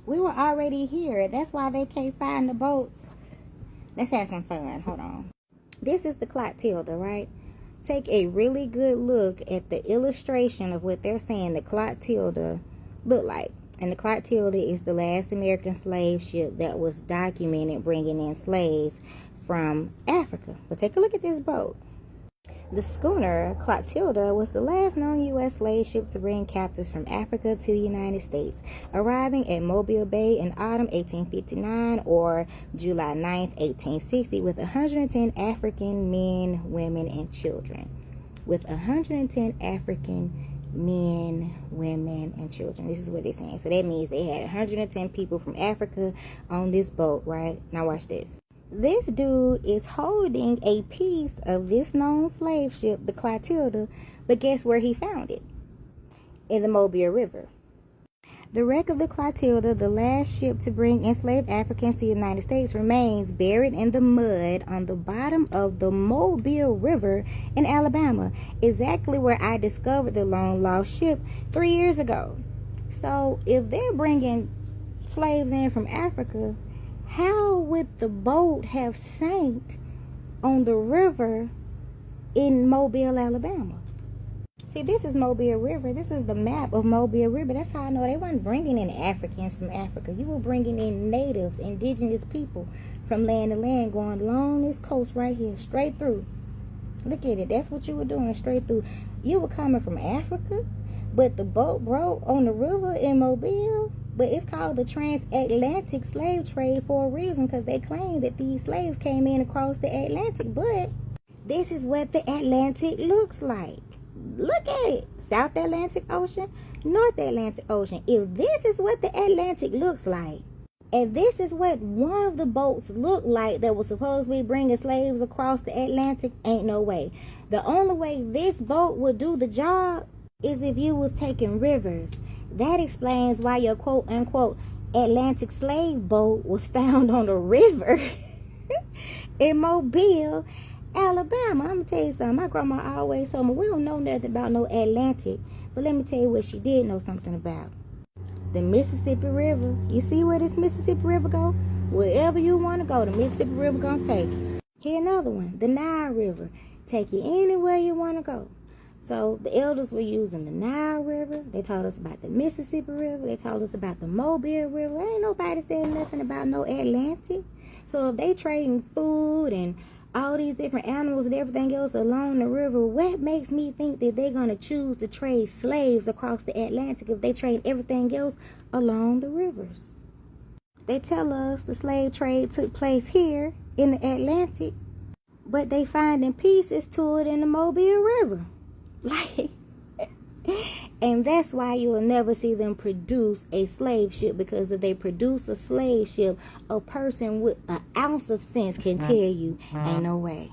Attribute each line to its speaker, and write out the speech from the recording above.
Speaker 1: We were already here. That's why they can't find the boats. Let's have some fun. Hold on. This is the Clotilda, right? Take a really good look at the illustration of what they're saying the Clotilda looked like. And the Clotilda is the last American slave ship that was documented bringing in slaves from Africa. But take a look at this boat. The schooner Clotilda was the last known U.S. slave ship to bring captives from Africa to the United States, arriving at Mobile Bay in autumn 1859 or July 9th, 1860, with 110 African men, women, and children. With 110 African men, women, and children. This is what they're saying. So that means they had 110 people from Africa on this boat, right? Now watch this. This dude is holding a piece of this known slave ship, the Clotilda, but guess where he found it? In the Mobile River. The wreck of the Clotilda, the last ship to bring enslaved Africans to the United States, remains buried in the mud on the bottom of the Mobile River in Alabama, exactly where I discovered the long lost ship 3 years ago. So if they're bringing slaves in from Africa, how would the boat have sank on the river in Mobile, Alabama? See, this is Mobile River. This is the map of Mobile River. That's how I know they weren't bringing in Africans from Africa. You were bringing in natives, indigenous people from land to land, going along this coast right here, straight through. Look at it. That's what you were doing, straight through. You were coming from Africa, but the boat broke on the river in Mobile. But it's called the transatlantic slave trade for a reason, because they claim that these slaves came in across the Atlantic. But this is what the Atlantic looks like. Look at it. South Atlantic Ocean, North Atlantic Ocean. If this is what the Atlantic looks like, and this is what one of the boats looked like that was supposed to be bringing slaves across the Atlantic, ain't no way. The only way this boat would do the job is if you was taking rivers. That explains why your quote-unquote Atlantic slave boat was found on a river in Mobile, Alabama. I'm going to tell you something. My grandma always told me, we don't know nothing about no Atlantic. But let me tell you what she did know something about. The Mississippi River. You see where this Mississippi River go? Wherever you want to go, the Mississippi River going to take you. Here another one. The Nile River. Take you anywhere you want to go. So the elders were using the Nile River. They told us about the Mississippi River. They told us about the Mobile River. Ain't nobody saying nothing about no Atlantic. So if they trading food and all these different animals and everything else along the river, what makes me think that they're going to choose to trade slaves across the Atlantic if they trade everything else along the rivers? They tell us the slave trade took place here in the Atlantic, but they finding pieces to it in the Mobile River. Like, and that's why you will never see them produce a slave ship, because if they produce a slave ship, a person with an ounce of sense can tell you, ain't no way.